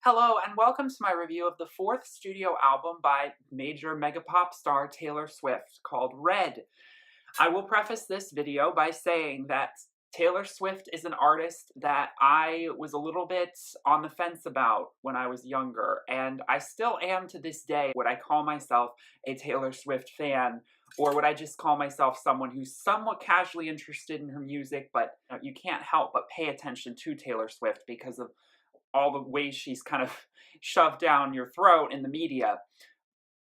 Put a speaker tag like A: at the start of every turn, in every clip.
A: Hello, and welcome to my review of the fourth studio album by major mega pop star Taylor Swift called Red. I will preface this video by saying that Taylor Swift is an artist that I was a little bit on the fence about when I was younger, and I still am to this day. Would I call myself a Taylor Swift fan, or would I just call myself someone who's somewhat casually interested in her music, but you can't help but pay attention to Taylor Swift because of all the ways she's kind of shoved down your throat in the media.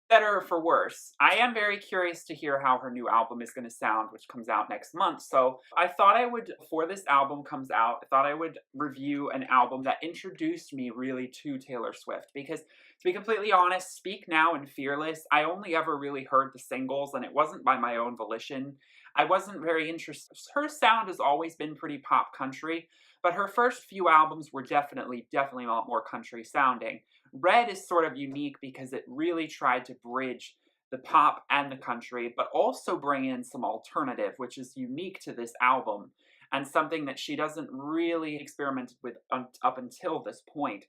A: Better or for worse, I am very curious to hear how her new album is going to sound, which comes out next month. So I thought I would, before this album comes out, I thought I would review an album that introduced me really to Taylor Swift. Because to be completely honest, Speak Now and Fearless, I only ever really heard the singles, and it wasn't by my own volition. I wasn't very interested. Her sound has always been pretty pop country, but her first few albums were definitely a lot more country sounding. Red is sort of unique because it really tried to bridge the pop and the country, but also bring in some alternative, which is unique to this album and something that she doesn't really experiment with up until this point.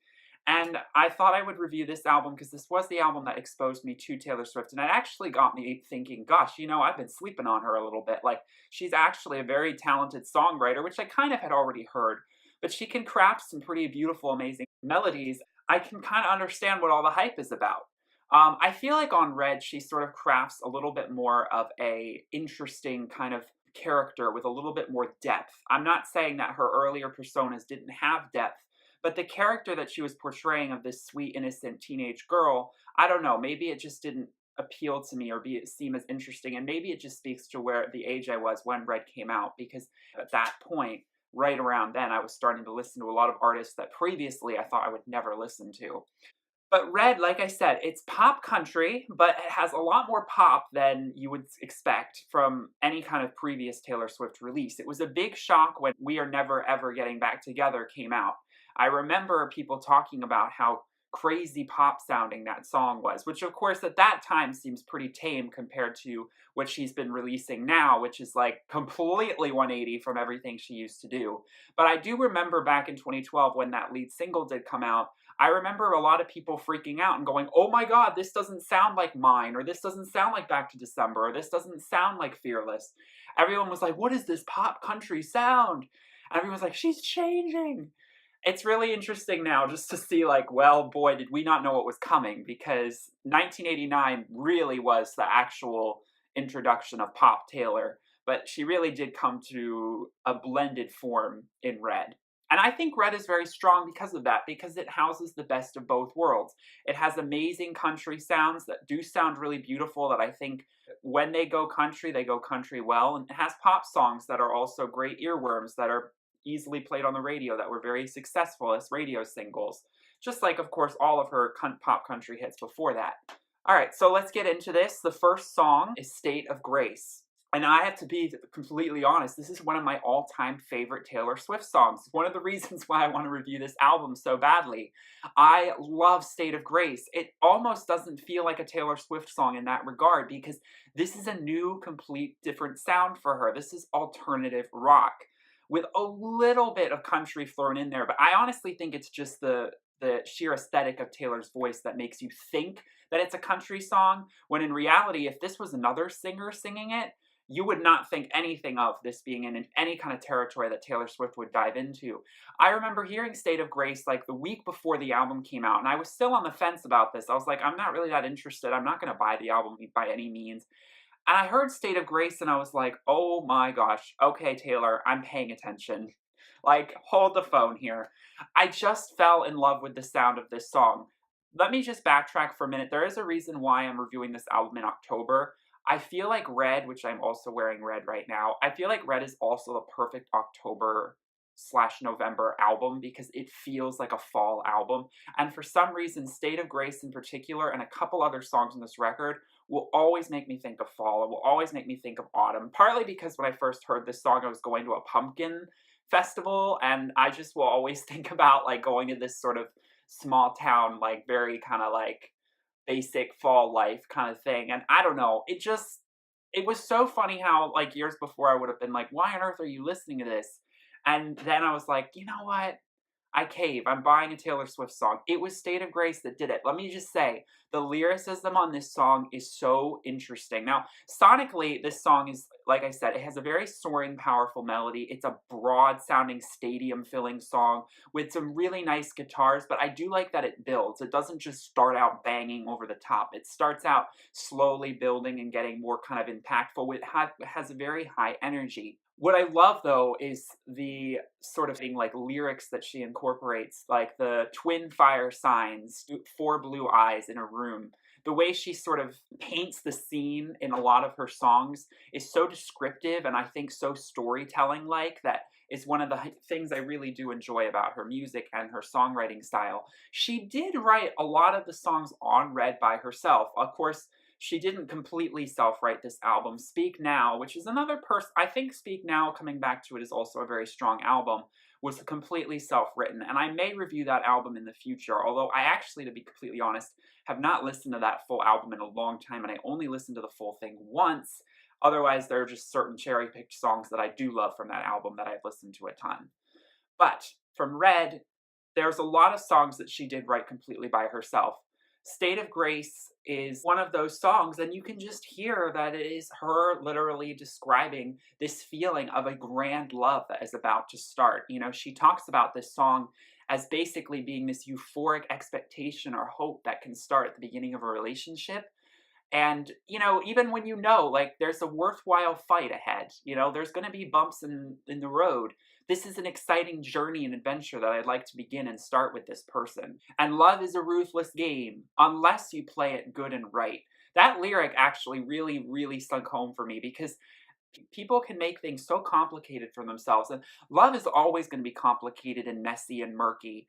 A: And I thought I would review this album because this was the album that exposed me to Taylor Swift, and it actually got me thinking, gosh, I've been sleeping on her a little bit. Like, she's actually a very talented songwriter, which I kind of had already heard, but she can craft some pretty beautiful, amazing melodies. I can kind of understand what all the hype is about. I feel like on Red, she sort of crafts a little bit more of a interesting kind of character with a little bit more depth. I'm not saying that her earlier personas didn't have depth, but the character that she was portraying of this sweet, innocent teenage girl, I don't know, maybe it just didn't appeal to me or seem as interesting, and maybe it just speaks to where the age I was when Red came out, because at that point, right around then, I was starting to listen to a lot of artists that previously I thought I would never listen to. But Red, like I said, it's pop country, but it has a lot more pop than you would expect from any kind of previous Taylor Swift release. It was a big shock when We Are Never Ever Getting Back Together came out. I remember people talking about how crazy pop sounding that song was, which of course at that time seems pretty tame compared to what she's been releasing now, which is like completely 180 from everything she used to do. But I do remember back in 2012 when that lead single did come out, I remember a lot of people freaking out and going, oh my god, this doesn't sound like Mine, or this doesn't sound like Back to December, or this doesn't sound like Fearless. Everyone was like, what is this pop country sound? And everyone was like, she's changing. It's really interesting now just to see, like, well, boy, did we not know what was coming, because 1989 really was the actual introduction of Pop Taylor, but she really did come to a blended form in Red. And I think Red is very strong because of that, because it houses the best of both worlds. It has amazing country sounds that do sound really beautiful, that I think when they go country well, and it has pop songs that are also great earworms that are easily played on the radio, that were very successful as radio singles, just like, of course, all of her pop country hits before that. All right, so let's get into this. The first song is State of Grace. And I have to be completely honest, this is one of my all-time favorite Taylor Swift songs. One of the reasons why I want to review this album so badly. I love State of Grace. It almost doesn't feel like a Taylor Swift song in that regard, because this is a new, complete, different sound for her. This is alternative rock with a little bit of country thrown in there, but I honestly think it's just the sheer aesthetic of Taylor's voice that makes you think that it's a country song, when in reality, if this was another singer singing it, you would not think anything of this being in any kind of territory that Taylor Swift would dive into. I remember hearing State of Grace like the week before the album came out, and I was still on the fence about this. I was like, I'm not really that interested. I'm not going to buy the album by any means. And I heard State of Grace and I was like, oh my gosh, okay, Taylor, I'm paying attention. Like, hold the phone here. I just fell in love with the sound of this song. Let me just backtrack for a minute. There is a reason why I'm reviewing this album in October. I feel like Red, which I'm also wearing red right now, I feel like Red is also the perfect October/November album, because it feels like a fall album. And for some reason, State of Grace in particular, and a couple other songs on this record, will always make me think of fall. It will always make me think of autumn. Partly because when I first heard this song, I was going to a pumpkin festival, and I just will always think about like going to this sort of small town, like very kind of like basic fall life kind of thing. And I don't know, it was so funny how like years before I would have been like, why on earth are you listening to this? And then I was like, you know what? I cave. I'm buying a Taylor Swift song. It was State of Grace that did it. Let me just say, the lyricism on this song is so interesting. Now, sonically, this song is, like I said, it has a very soaring, powerful melody. It's a broad sounding, stadium filling song with some really nice guitars, but I do like that it builds. It doesn't just start out banging over the top. It starts out slowly building and getting more kind of impactful. It has a very high energy. What I love though is the sort of thing like lyrics that she incorporates, like the twin fire signs, four blue eyes in a room. The way she sort of paints the scene in a lot of her songs is so descriptive and I think so storytelling like that is one of the things I really do enjoy about her music and her songwriting style. She did write a lot of the songs on Red by herself. Of course, she didn't completely self-write this album. Speak Now, which is another person, I think Speak Now, coming back to it, is also a very strong album, was completely self-written. And I may review that album in the future, although I actually, to be completely honest, have not listened to that full album in a long time, and I only listened to the full thing once. Otherwise, there are just certain cherry-picked songs that I do love from that album that I've listened to a ton. But from Red, there's a lot of songs that she did write completely by herself. State of Grace is one of those songs, and you can just hear that it is her literally describing this feeling of a grand love that is about to start. You know, she talks about this song as basically being this euphoric expectation or hope that can start at the beginning of a relationship. And, you know, even when you know, like, there's a worthwhile fight ahead, you know, there's going to be bumps in the road. This is an exciting journey and adventure that I'd like to begin and start with this person. And love is a ruthless game, unless you play it good and right. That lyric actually really, really sunk home for me because people can make things so complicated for themselves. And love is always going to be complicated and messy and murky.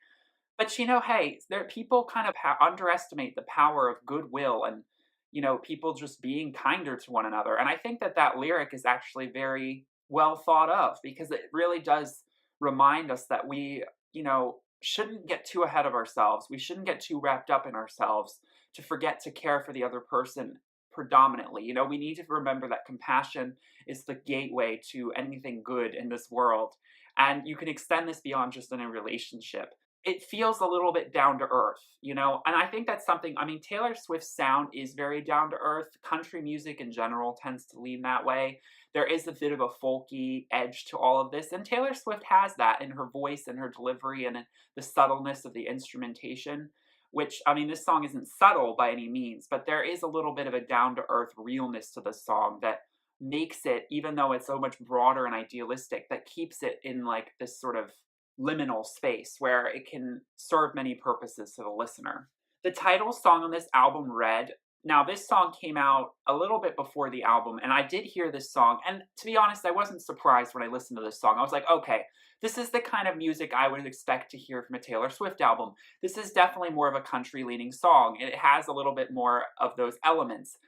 A: But, you know, hey, there people kind of underestimate the power of goodwill and, you know, people just being kinder to one another. And I think that that lyric is actually very well thought of because it really does remind us that we, you know, shouldn't get too ahead of ourselves. We shouldn't get too wrapped up in ourselves to forget to care for the other person predominantly. You know, we need to remember that compassion is the gateway to anything good in this world. And you can extend this beyond just in a relationship. It feels a little bit down to earth, you know? And I think that's something, I mean, Taylor Swift's sound is very down to earth. Country music in general tends to lean that way. There is a bit of a folky edge to all of this, and Taylor Swift has that in her voice and her delivery and in the subtleness of the instrumentation, which, I mean, this song isn't subtle by any means, but there is a little bit of a down to earth realness to the song that makes it, even though it's so much broader and idealistic, that keeps it in like this sort of liminal space where it can serve many purposes to the listener. The title song on this album, Red, now this song came out a little bit before the album, and I did hear this song, and to be honest, I wasn't surprised when I listened to this song. I was like, okay, this is the kind of music I would expect to hear from a Taylor Swift album. This is definitely more of a country-leaning song. It has a little bit more of those elements.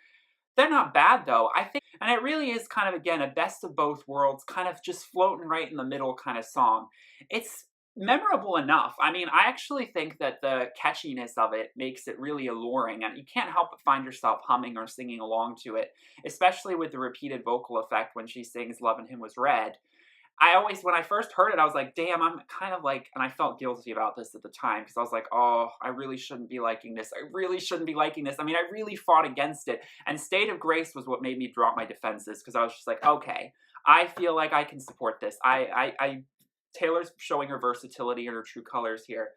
A: They're not bad though, I think, and it really is kind of, again, a best of both worlds, kind of just floating right in the middle kind of song. It's memorable enough. I mean, I actually think that the catchiness of it makes it really alluring, and you can't help but find yourself humming or singing along to it, especially with the repeated vocal effect when she sings Lovin' Him Was Red. I always, when I first heard it, I was like, damn, I'm kind of like, and I felt guilty about this at the time because I was like, oh, I really shouldn't be liking this. I really shouldn't be liking this. I mean, I really fought against it. And State of Grace was what made me drop my defenses because I was just like, okay, I feel like I can support this. Taylor's showing her versatility and her true colors here.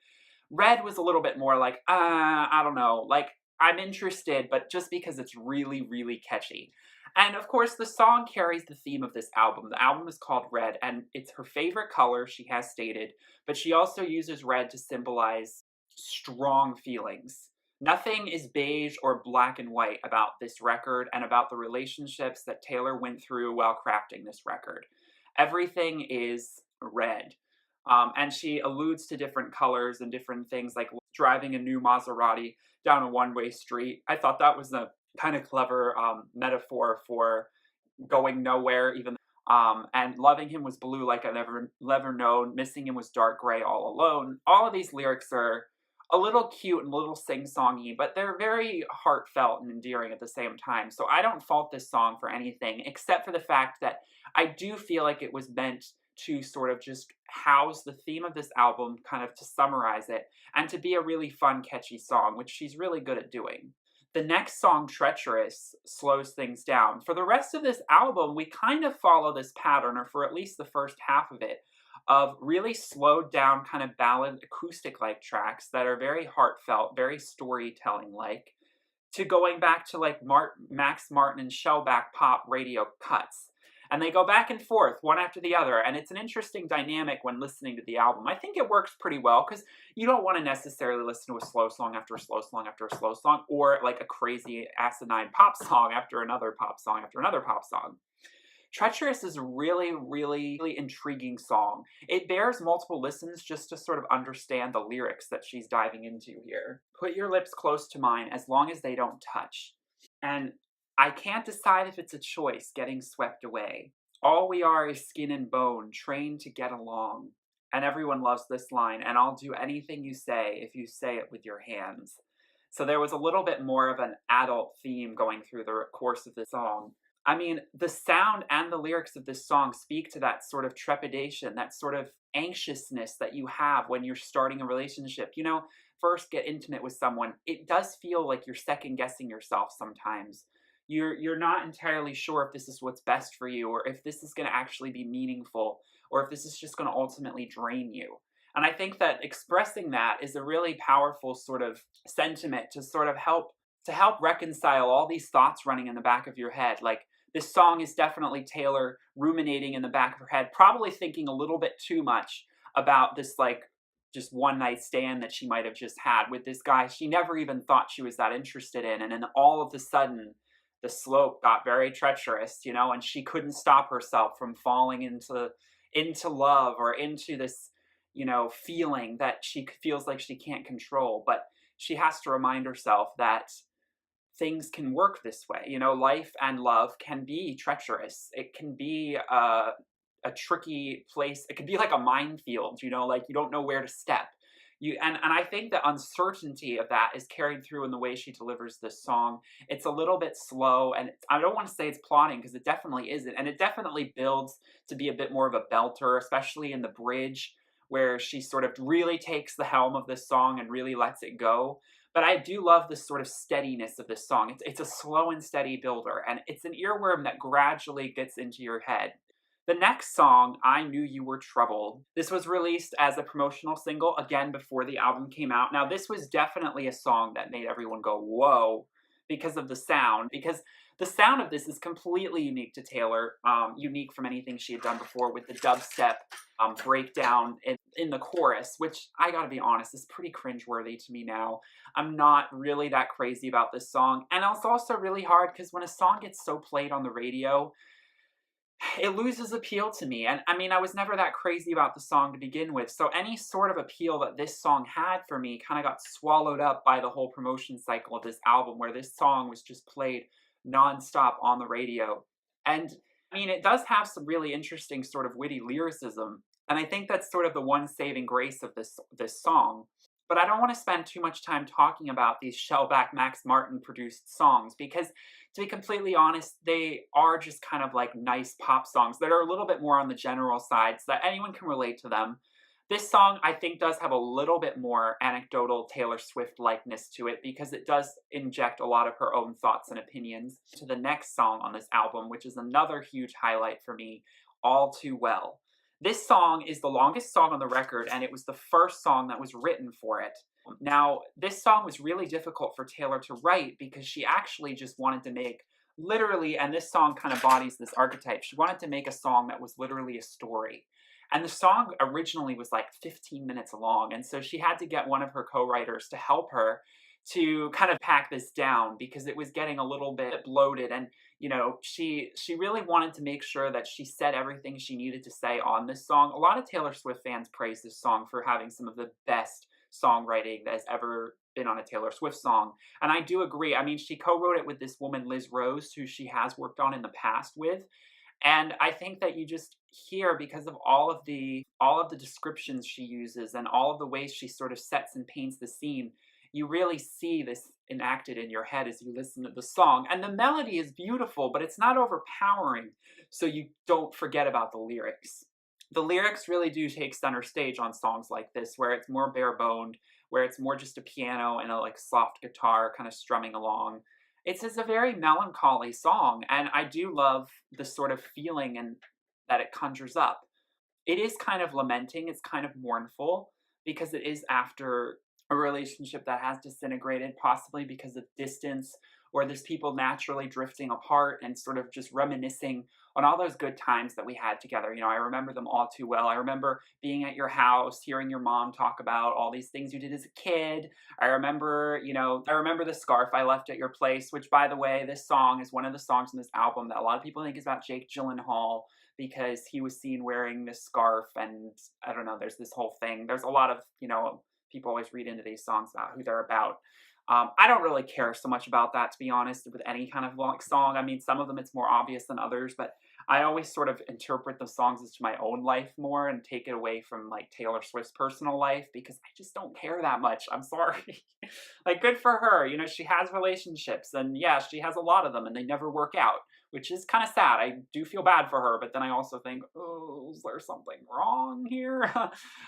A: Red was a little bit more like, I don't know, like, I'm interested, but just because it's really, really catchy. And of course, the song carries the theme of this album. The album is called Red, and it's her favorite color, she has stated, but she also uses red to symbolize strong feelings. Nothing is beige or black and white about this record and about the relationships that Taylor went through while crafting this record. Everything is red. And she alludes to different colors and different things, like driving a new Maserati down a one-way street. I thought that was a kind of clever metaphor for going nowhere, even. And loving him was blue like I've never known. Missing him was dark gray all alone. All of these lyrics are a little cute and a little sing-songy, but they're very heartfelt and endearing at the same time. So I don't fault this song for anything, except for the fact that I do feel like it was meant to sort of just house the theme of this album, kind of to summarize it, and to be a really fun, catchy song, which she's really good at doing. The next song, Treacherous, slows things down. For the rest of this album, we kind of follow this pattern, or for at least the first half of it, of really slowed down kind of ballad acoustic-like tracks that are very heartfelt, very storytelling-like, to going back to like Max Martin and Shellback pop radio cuts. And they go back and forth, one after the other, and it's an interesting dynamic when listening to the album. I think it works pretty well, because you don't want to necessarily listen to a slow song after a slow song after a slow song, or like a crazy asinine pop song after another pop song after another pop song. Treacherous is a really, really, really intriguing song. It bears multiple listens just to sort of understand the lyrics that she's diving into here. Put your lips close to mine as long as they don't touch. And I can't decide if it's a choice getting swept away. All we are is skin and bone, trained to get along. And everyone loves this line, and I'll do anything you say if you say it with your hands. So there was a little bit more of an adult theme going through the course of the song. I mean, the sound and the lyrics of this song speak to that sort of trepidation, that sort of anxiousness that you have when you're starting a relationship. You know, first get intimate with someone, it does feel like you're second guessing yourself sometimes. You're not entirely sure if this is what's best for you, or if this is going to actually be meaningful, or if this is just going to ultimately drain you. And I think that expressing that is a really powerful sort of sentiment to sort of help reconcile all these thoughts running in the back of your head. Like, this song is definitely Taylor ruminating in the back of her head, probably thinking a little bit too much about this, like, just one night stand that she might have just had with this guy she never even thought she was that interested in. And then all of a sudden, the slope got very treacherous, you know, and she couldn't stop herself from falling into love, or into this, you know, feeling that she feels like she can't control. But she has to remind herself that things can work this way. You know, life and love can be treacherous. It can be a tricky place. It could be like a minefield, you know, like you don't know where to step. And I think the uncertainty of that is carried through in the way she delivers this song. It's a little bit slow, and I don't want to say it's plotting, because it definitely isn't. And it definitely builds to be a bit more of a belter, especially in the bridge, where she sort of really takes the helm of this song and really lets it go. But I do love this sort of steadiness of this song. It's a slow and steady builder, and it's an earworm that gradually gets into your head. The next song, I Knew You Were Troubled. This was released as a promotional single, again, before the album came out. Now, this was definitely a song that made everyone go, whoa, because of the sound. Because the sound of this is completely unique to Taylor, unique from anything she had done before, with the dubstep breakdown in the chorus, which, I gotta be honest, is pretty cringeworthy to me now. I'm not really that crazy about this song. And it's also really hard, because when a song gets so played on the radio, it loses appeal to me. And I mean, I was never that crazy about the song to begin with. So any sort of appeal that this song had for me kind of got swallowed up by the whole promotion cycle of this album, where this song was just played nonstop on the radio. And I mean, it does have some really interesting sort of witty lyricism. And I think that's sort of the one saving grace of this song. But I don't want to spend too much time talking about these Shellback Max Martin produced songs, because to be completely honest, they are just kind of like nice pop songs that are a little bit more on the general side, so that anyone can relate to them. This song, I think, does have a little bit more anecdotal Taylor Swift likeness to it, because it does inject a lot of her own thoughts and opinions to the next song on this album, which is another huge highlight for me, All Too Well. This song is the longest song on the record, and it was the first song that was written for it. Now, this song was really difficult for Taylor to write, because she actually just wanted to make, literally, and this song kind of embodies this archetype, she wanted to make a song that was literally a story. And the song originally was like 15 minutes long, and so she had to get one of her co-writers to help her to kind of pack this down, because it was getting a little bit bloated. And you know, she really wanted to make sure that she said everything she needed to say on this song. A lot of Taylor Swift fans praise this song for having some of the best songwriting that has ever been on a Taylor Swift song. And I do agree. I mean, she co-wrote it with this woman, Liz Rose, who she has worked on in the past with. And I think that you just hear, because of all of the descriptions she uses and all of the ways she sort of sets and paints the scene, you really see this enacted in your head as you listen to the song. And the melody is beautiful, but it's not overpowering, so you don't forget about the lyrics. The lyrics really do take center stage on songs like this, where it's more bare boned, where it's more just a piano and a like soft guitar kind of strumming along. It's a very melancholy song, and I do love the sort of feeling and that it conjures up. It is kind of lamenting, it's kind of mournful because it is after a relationship that has disintegrated, possibly because of distance, or there's people naturally drifting apart and sort of just reminiscing on all those good times that we had together. I remember them all too well. I remember being at your house, hearing your mom talk about all these things you did as a kid. I remember the scarf I left at your place, which, by the way, this song is one of the songs in this album that a lot of people think is about Jake Gyllenhaal because he was seen wearing this scarf, and I don't know, there's this whole thing. There's a lot of, people always read into these songs about who they're about. I don't really care so much about that, to be honest, with any kind of like song. I mean, some of them it's more obvious than others, but I always sort of interpret the songs as to my own life more and take it away from like Taylor Swift's personal life because I just don't care that much. I'm sorry. Like, good for her. She has relationships, and yeah, she has a lot of them, and they never work out, which is kind of sad. I do feel bad for her, but then I also think, oh, is there something wrong here?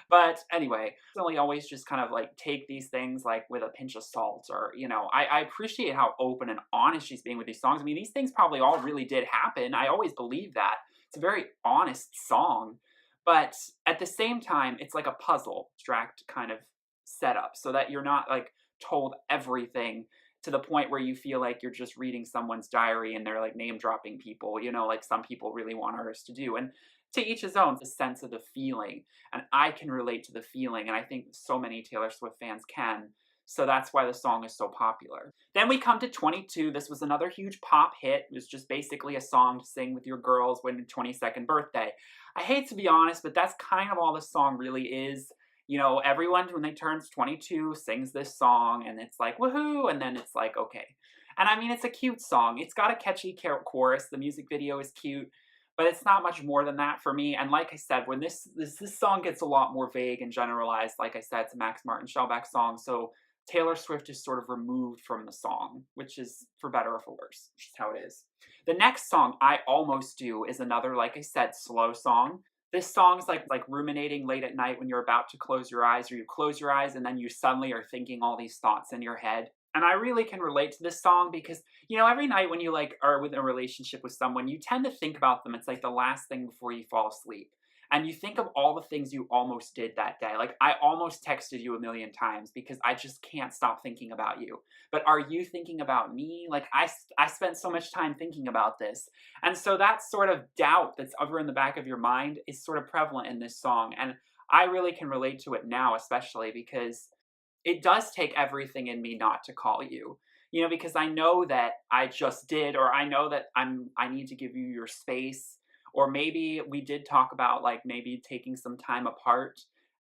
A: But anyway, really always just kind of like take these things like with a pinch of salt, or, I appreciate how open and honest she's being with these songs. I mean, these things probably all really did happen. I always believe that. It's a very honest song, but at the same time, it's like a puzzle, abstract kind of setup so that you're not like told everything to the point where you feel like you're just reading someone's diary and they're like name dropping people, like some people really want artists to do. And to each his own, the sense of the feeling. And I can relate to the feeling, and I think so many Taylor Swift fans can. So that's why the song is so popular. Then we come to 22. This was another huge pop hit. It was just basically a song to sing with your girls when your 22nd birthday. I hate to be honest, but that's kind of all the song really is. Everyone when they turns 22 sings this song, and it's like, woohoo, and then it's like, okay. And I mean, it's a cute song. It's got a catchy chorus. The music video is cute, but it's not much more than that for me. And like I said, when this song gets a lot more vague and generalized, like I said, it's a Max Martin Shellback song, so Taylor Swift is sort of removed from the song, which is for better or for worse, which is how it is. The next song, I Almost Do, is another, like I said, slow song. This song's like ruminating late at night when you're about to close your eyes, or you close your eyes and then you suddenly are thinking all these thoughts in your head. And I really can relate to this song because, every night when you like are within a relationship with someone, you tend to think about them. It's like the last thing before you fall asleep. And you think of all the things you almost did that day. Like, I almost texted you a million times because I just can't stop thinking about you. But are you thinking about me? Like, I spent so much time thinking about this. And so that sort of doubt that's over in the back of your mind is sort of prevalent in this song. And I really can relate to it now, especially because it does take everything in me not to call you. Because I know that I just did, or I know that I need to give you your space. Or maybe we did talk about like maybe taking some time apart,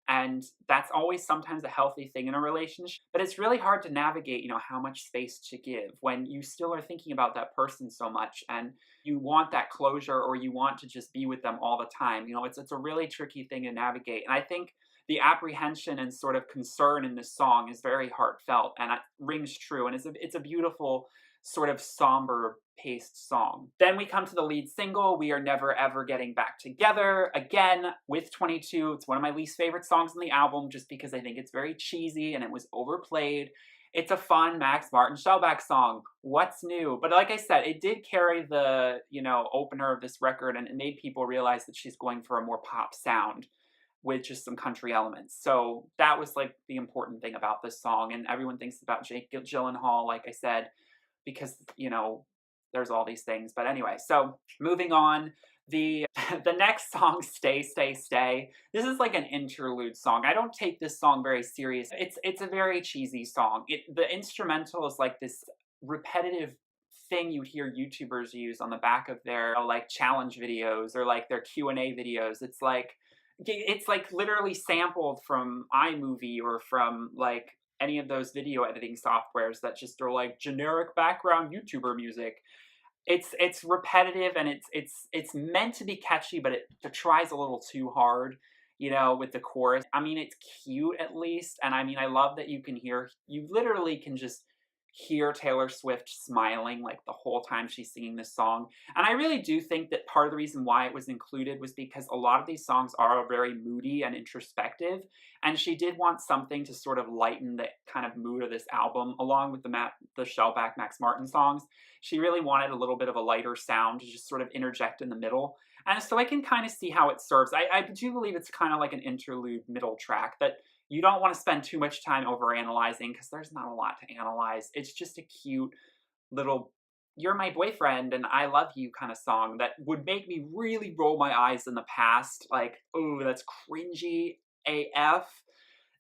A: and that's always sometimes a healthy thing in a relationship. But it's really hard to navigate, how much space to give when you still are thinking about that person so much and you want that closure, or you want to just be with them all the time. It's a really tricky thing to navigate. And I think the apprehension and sort of concern in this song is very heartfelt and it rings true. And it's a beautiful sort of somber paced song. Then we come to the lead single, We Are Never Ever Getting Back Together. Again, with 22, it's one of my least favorite songs on the album just because I think it's very cheesy and it was overplayed. It's a fun Max Martin Shellback song. What's new? But like I said, it did carry the, opener of this record, and it made people realize that she's going for a more pop sound with just some country elements. So that was like the important thing about this song. And everyone thinks about Jake Gyllenhaal, like I said, because, there's all these things. But anyway, so moving on, the the next song, Stay, Stay, Stay. This is like an interlude song. I don't take this song very serious. It's a very cheesy song. The instrumental is like this repetitive thing you'd hear YouTubers use on the back of their like challenge videos or like their Q&A videos. It's like literally sampled from iMovie or from like any of those video editing softwares that just are like generic background YouTuber music. It's repetitive and it's meant to be catchy, but it tries a little too hard, with the chorus. I mean, it's cute at least, and I mean, I love that you literally can just hear Taylor Swift smiling like the whole time she's singing this song. And I really do think that part of the reason why it was included was because a lot of these songs are very moody and introspective, and she did want something to sort of lighten the kind of mood of this album, along with the Shellback Max Martin songs. She really wanted a little bit of a lighter sound to just sort of interject in the middle. And so I can kind of see how it serves. I do believe it's kind of like an interlude middle track that you don't want to spend too much time over analyzing because there's not a lot to analyze. It's just a cute little "you're my boyfriend and I love you" kind of song that would make me really roll my eyes in the past. Like, oh, that's cringy AF.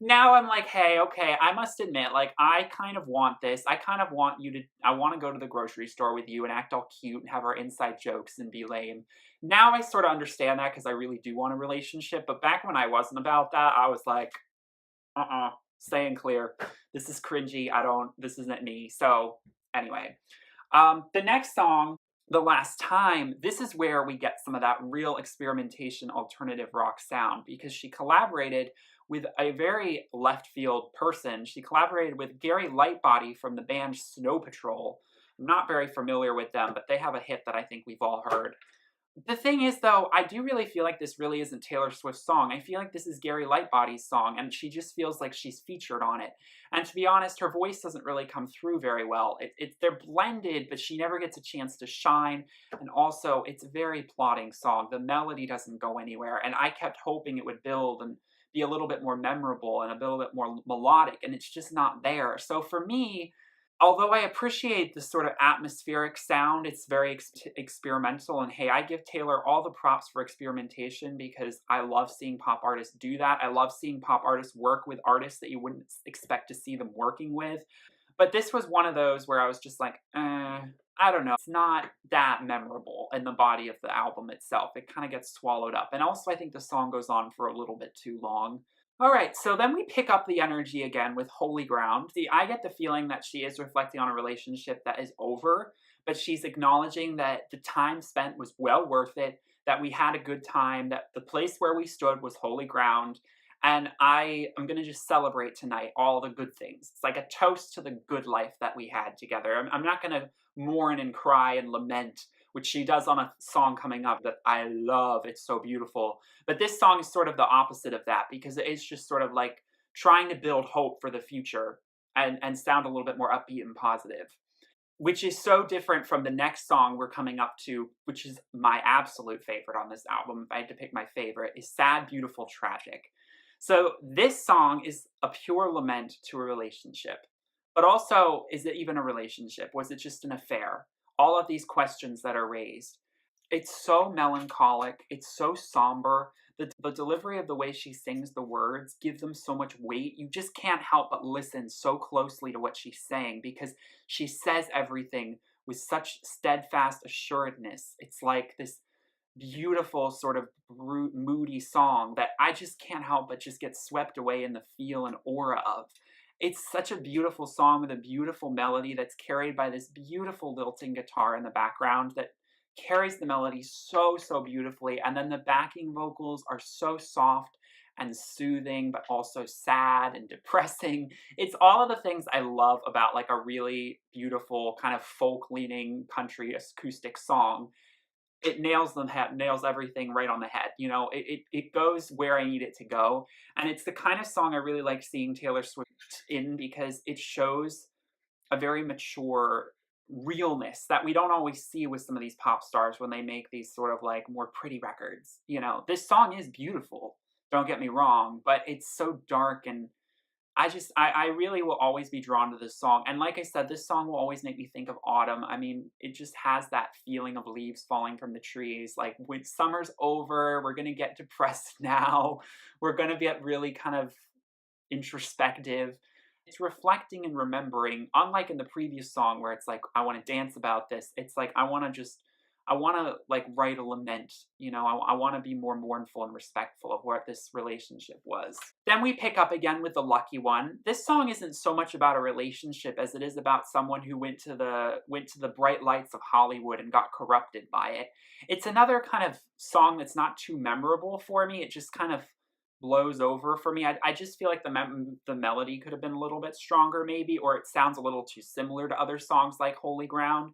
A: Now I'm like, hey, okay, I must admit, like, I kind of want this. I kind of want you to, I want to go to the grocery store with you and act all cute and have our inside jokes and be lame. Now I sort of understand that because I really do want a relationship. But back when I wasn't about that, I was like, staying clear. This is cringy. This isn't me. So, anyway, the next song, "The Last Time," this is where we get some of that real experimentation alternative rock sound because she collaborated with a very left field person. She collaborated with Gary Lightbody from the band Snow Patrol. I'm not very familiar with them, but they have a hit that I think we've all heard. The thing is, though, I do really feel like this really isn't Taylor Swift's song. I feel like this is Gary Lightbody's song, and she just feels like she's featured on it. And to be honest, her voice doesn't really come through very well. They're blended, but she never gets a chance to shine. And also, it's a very plodding song. The melody doesn't go anywhere, and I kept hoping it would build and be a little bit more memorable and a little bit more melodic, and it's just not there. So for me, although I appreciate the sort of atmospheric sound, it's very experimental. And hey, I give Taylor all the props for experimentation because I love seeing pop artists do that. I love seeing pop artists work with artists that you wouldn't expect to see them working with. But this was one of those where I was just like, I don't know. It's not that memorable in the body of the album itself. It kind of gets swallowed up. And also, I think the song goes on for a little bit too long. All right, so then we pick up the energy again with Holy Ground. See, I get the feeling that she is reflecting on a relationship that is over, but she's acknowledging that the time spent was well worth it, that we had a good time, that the place where we stood was holy ground, and I am going to just celebrate tonight all the good things. It's like a toast to the good life that we had together. I'm not going to mourn and cry and lament, which she does on a song coming up that I love. It's so beautiful. But this song is sort of the opposite of that because it's just sort of like trying to build hope for the future and sound a little bit more upbeat and positive, which is so different from the next song we're coming up to, which is my absolute favorite on this album. If I had to pick my favorite, is Sad, Beautiful, Tragic. So this song is a pure lament to a relationship. But also, is it even a relationship? Was it just an affair? All of these questions that are raised. It's so melancholic. It's so somber. The delivery of the way she sings the words gives them so much weight. You just can't help but listen so closely to what she's saying because she says everything with such steadfast assuredness. It's like this beautiful sort of moody song that I just can't help but just get swept away in the feel and aura of. It's such a beautiful song with a beautiful melody that's carried by this beautiful lilting guitar in the background that carries the melody so, so beautifully. And then the backing vocals are so soft and soothing, but also sad and depressing. It's all of the things I love about like a really beautiful kind of folk-leaning country acoustic song. It nails everything right on the head. You know, it goes where I need it to go. And it's the kind of song I really like seeing Taylor Swift in because it shows a very mature realness that we don't always see with some of these pop stars when they make these sort of like more pretty records. You know, this song is beautiful, don't get me wrong, but it's so dark and I really will always be drawn to this song. And like I said, this song will always make me think of autumn. I mean, it just has that feeling of leaves falling from the trees. Like when summer's over, we're going to get depressed now. We're going to get really kind of introspective. It's reflecting and remembering, unlike in the previous song where it's like, I want to dance about this. It's like, I want to like write a lament, you know, I want to be more mournful and respectful of what this relationship was. Then we pick up again with The Lucky One. This song isn't so much about a relationship as it is about someone who went to the bright lights of Hollywood and got corrupted by it. It's another kind of song that's not too memorable for me. It just kind of blows over for me. I just feel like the melody could have been a little bit stronger maybe, or it sounds a little too similar to other songs like Holy Ground.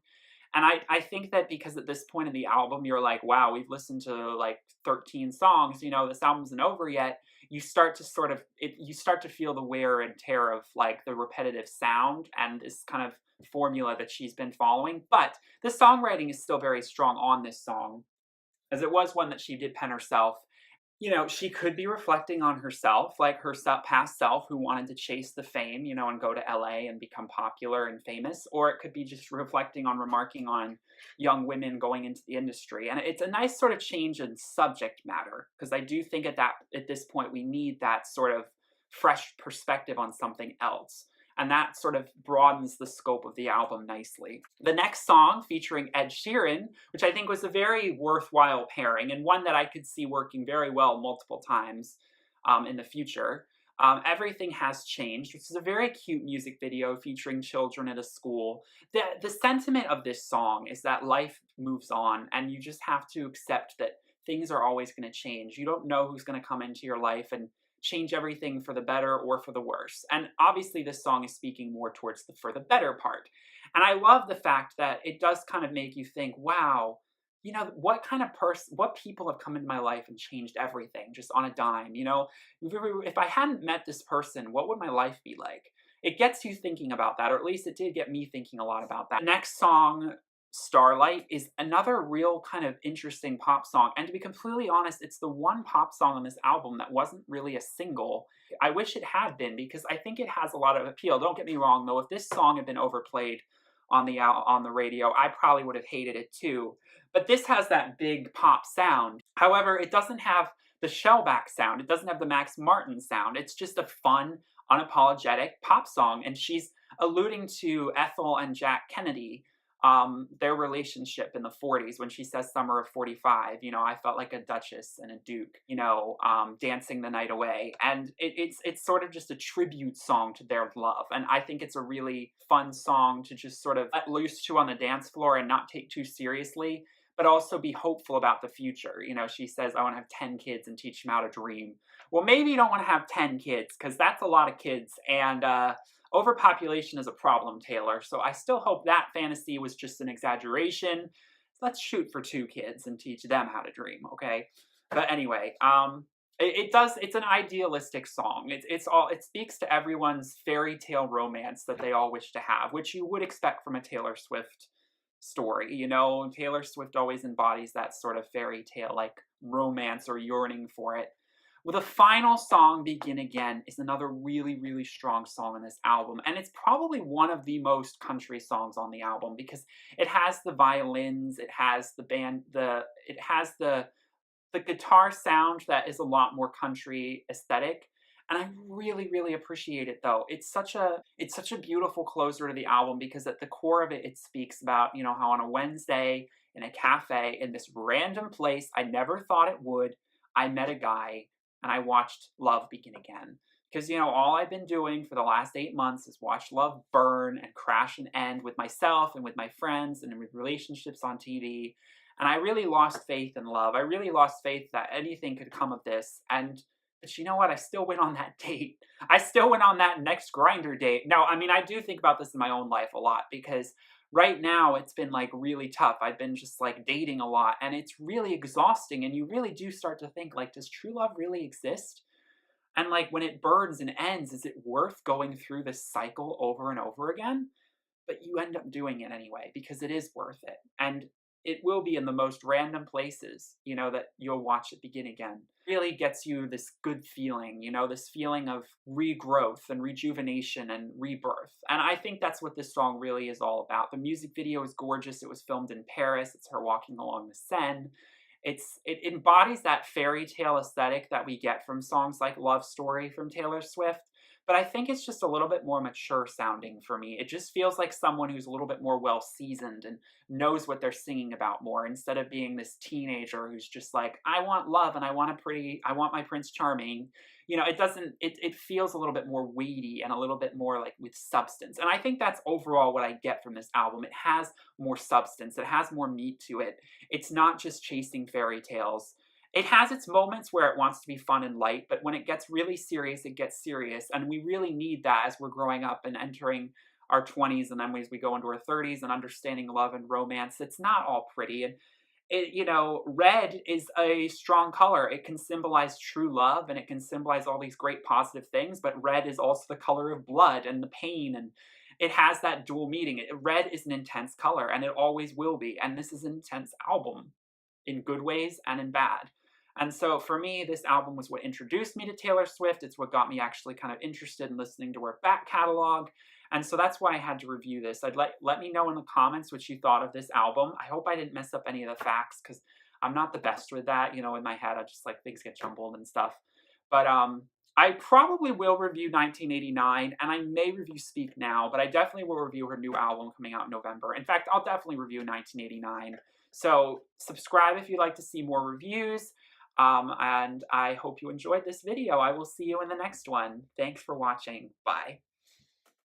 A: And I think that because at this point in the album, you're like, wow, we've listened to like 13 songs, you know, this album isn't over yet. You start to sort of, you start to feel the wear and tear of like the repetitive sound and this kind of formula that she's been following. But the songwriting is still very strong on this song, as it was one that she did pen herself. You know, she could be reflecting on herself, like her past self who wanted to chase the fame, you know, and go to LA and become popular and famous, or it could be just reflecting on, remarking on young women going into the industry. And it's a nice sort of change in subject matter, because I do think at this point we need that sort of fresh perspective on something else. And that sort of broadens the scope of the album nicely. The next song, featuring Ed Sheeran, which I think was a very worthwhile pairing, and one that I could see working very well multiple times in the future. Everything Has Changed, which is a very cute music video featuring children at a school. The sentiment of this song is that life moves on, and you just have to accept that things are always going to change. You don't know who's going to come into your life and change everything for the better or for the worse. And obviously this song is speaking more towards the for the better part. And I love the fact that it does kind of make you think, wow, you know, what people have come into my life and changed everything just on a dime, you know? If I hadn't met this person, what would my life be like? It gets you thinking about that, or at least it did get me thinking a lot about that. The next song, Starlight, is another real kind of interesting pop song. And to be completely honest, it's the one pop song on this album that wasn't really a single. I wish it had been, because I think it has a lot of appeal. Don't get me wrong, though. If this song had been overplayed on the radio, I probably would have hated it too. But this has that big pop sound. However, it doesn't have the Shellback sound. It doesn't have the Max Martin sound. It's just a fun, unapologetic pop song. And she's alluding to Ethel and Jack Kennedy, their relationship in the 40s, when she says summer of 45, you know, I felt like a duchess and a duke, you know, dancing the night away. And it's sort of just a tribute song to their love. And I think it's a really fun song to just sort of let loose to on the dance floor and not take too seriously, but also be hopeful about the future. You know, she says, I want to have 10 kids and teach them how to dream. Well, maybe you don't want to have 10 kids, because that's a lot of kids. And, overpopulation is a problem, Taylor, so I still hope that fantasy was just an exaggeration. Let's shoot for 2 kids and teach them how to dream, okay? But anyway, it's an idealistic song. It speaks to everyone's fairy tale romance that they all wish to have, which you would expect from a Taylor Swift story. You know, Taylor Swift always embodies that sort of fairy tale like romance or yearning for it. Well, the final song, Begin Again, is another really, really strong song on this album. And it's probably one of the most country songs on the album, because it has the violins, it has it has the guitar sound that is a lot more country aesthetic. And I really, really appreciate it, though. It's such a beautiful closer to the album, because at the core of it, it speaks about, you know, how on a Wednesday in a cafe in this random place I never thought it would, I met a guy and I watched love begin again. Because, you know, all I've been doing for the last 8 months is watch love burn and crash and end with myself and with my friends and with relationships on TV. And I really lost faith in love. I really lost faith that anything could come of this. But you know what? I still went on that date. I still went on that next Grindr date. No, I mean, I do think about this in my own life a lot, because right now it's been like really tough. I've been just like dating a lot, and it's really exhausting. And you really do start to think, like, does true love really exist? And like, when it burns and ends, is it worth going through this cycle over and over again? But you end up doing it anyway, because it is worth it. And it will be in the most random places, you know, that you'll watch it begin again. It really gets you this good feeling, you know, this feeling of regrowth and rejuvenation and rebirth. And I think that's what this song really is all about. The music video is gorgeous. It was filmed in Paris. It's her walking along the Seine. It embodies that fairy tale aesthetic that we get from songs like Love Story from Taylor Swift. But I think it's just a little bit more mature sounding for me. It just feels like someone who's a little bit more well seasoned and knows what they're singing about more, instead of being this teenager who's just like, I want love and I want my Prince Charming. You know, it feels a little bit more weighty and a little bit more like with substance. And I think that's overall what I get from this album. It has more substance. It has more meat to it. It's not just chasing fairy tales. It has its moments where it wants to be fun and light, but when it gets really serious, it gets serious. And we really need that as we're growing up and entering our 20s, and then as we go into our 30s and understanding love and romance. It's not all pretty. And red is a strong color. It can symbolize true love and it can symbolize all these great positive things, but red is also the color of blood and the pain, and it has that dual meaning. Red is an intense color and it always will be. And this is an intense album in good ways and in bad. And so for me, this album was what introduced me to Taylor Swift. It's what got me actually kind of interested in listening to her back catalog. And so that's why I had to review this. Let me know in the comments what you thought of this album. I hope I didn't mess up any of the facts because I'm not the best with that. In my head, I just like things get jumbled and stuff. But I probably will review 1989, and I may review Speak Now, but I definitely will review her new album coming out in November. In fact, I'll definitely review 1989. So subscribe if you'd like to see more reviews. And I hope you enjoyed this video. I will see you in the next one. Thanks for watching. Bye.